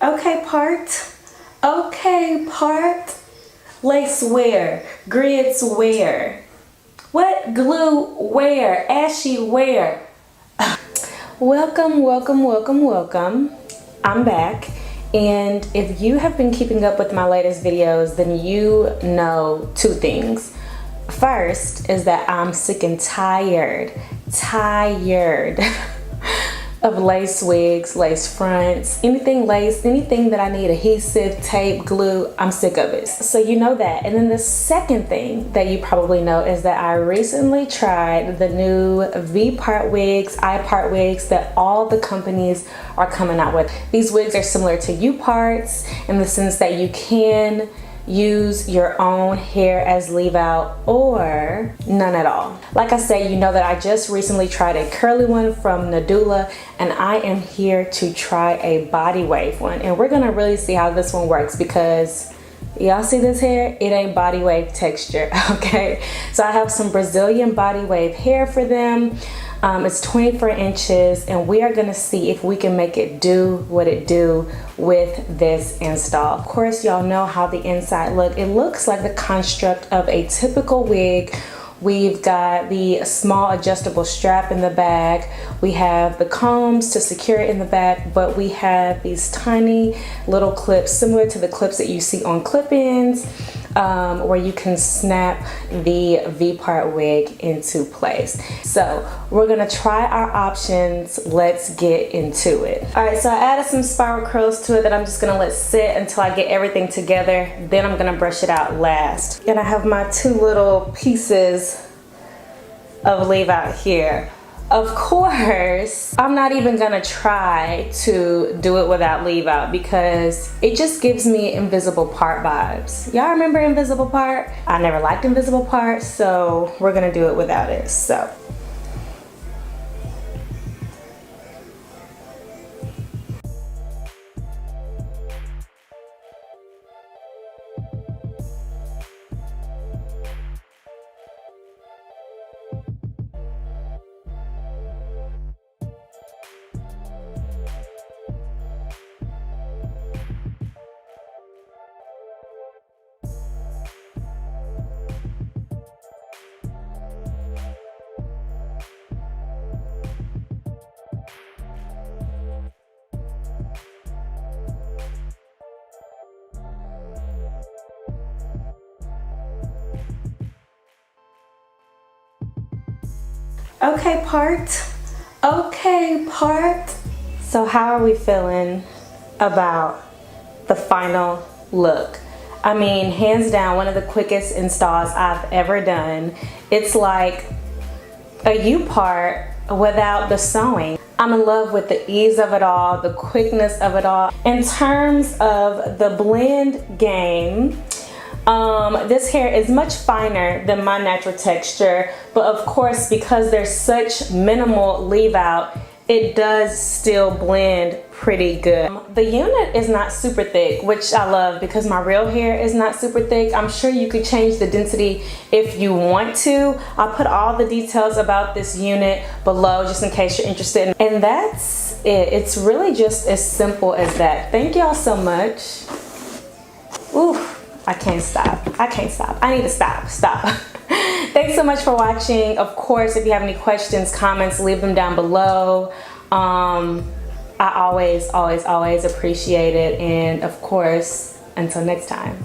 Okay, part. Lace where? Grids where? What glue where? Ashy where? Welcome. I'm back. And if you have been keeping up with my latest videos, then you know two things. First is that I'm sick and tired of lace wigs, lace fronts, anything lace, anything that I need adhesive, tape, glue, I'm sick of it. So you know that. And then the second thing that you probably know is that I recently tried the new V-part wigs, I-part wigs that all the companies are coming out with. These wigs are similar to U-parts in the sense that you can use your own hair as leave out or none at all. Like I said, you know that I just recently tried a curly one from Nadula, and I am here to try a body wave one, and we're gonna really see how this one works because y'all see this hair? It ain't body wave texture, okay? So I have some Brazilian body wave hair for them. It's 24 inches, and we are gonna see if we can make it do what it do with this install. Of course, y'all know how the inside look. It looks like the construct of a typical wig. We've got the small adjustable strap in the back. We have the combs to secure it in the back, but we have these tiny little clips similar to the clips that you see on clip-ins, where you can snap the V-part wig into place. So we're gonna try our options. Let's get into it. All right, so I added some spiral curls to it that I'm just gonna let sit until I get everything together. Then I'm gonna brush it out last. And I have my two little pieces of leave out here. Of course, I'm not even gonna try to do it without leave out because it just gives me invisible part vibes. Y'all remember invisible part? I never liked invisible part, so we're gonna do it without it. So. Okay, part. So how are we feeling about the final look? I mean, hands down, one of the quickest installs I've ever done. It's like a U-part without the sewing. I'm in love with the ease of it all, the quickness of it all. In terms of the blend game, this hair is much finer than my natural texture, but of course, because there's such minimal leave out, it does still blend pretty good. The unit is not super thick, which I love because my real hair is not super thick. I'm sure you could change the density if you want to. I'll put all the details about this unit below just in case you're interested. And that's it. It's really just as simple as that. Thank y'all so much. Ooh. I can't stop. I need to stop. Thanks so much for watching. Of course, if you have any questions, comments, leave them down below. I always appreciate it. And of course, until next time.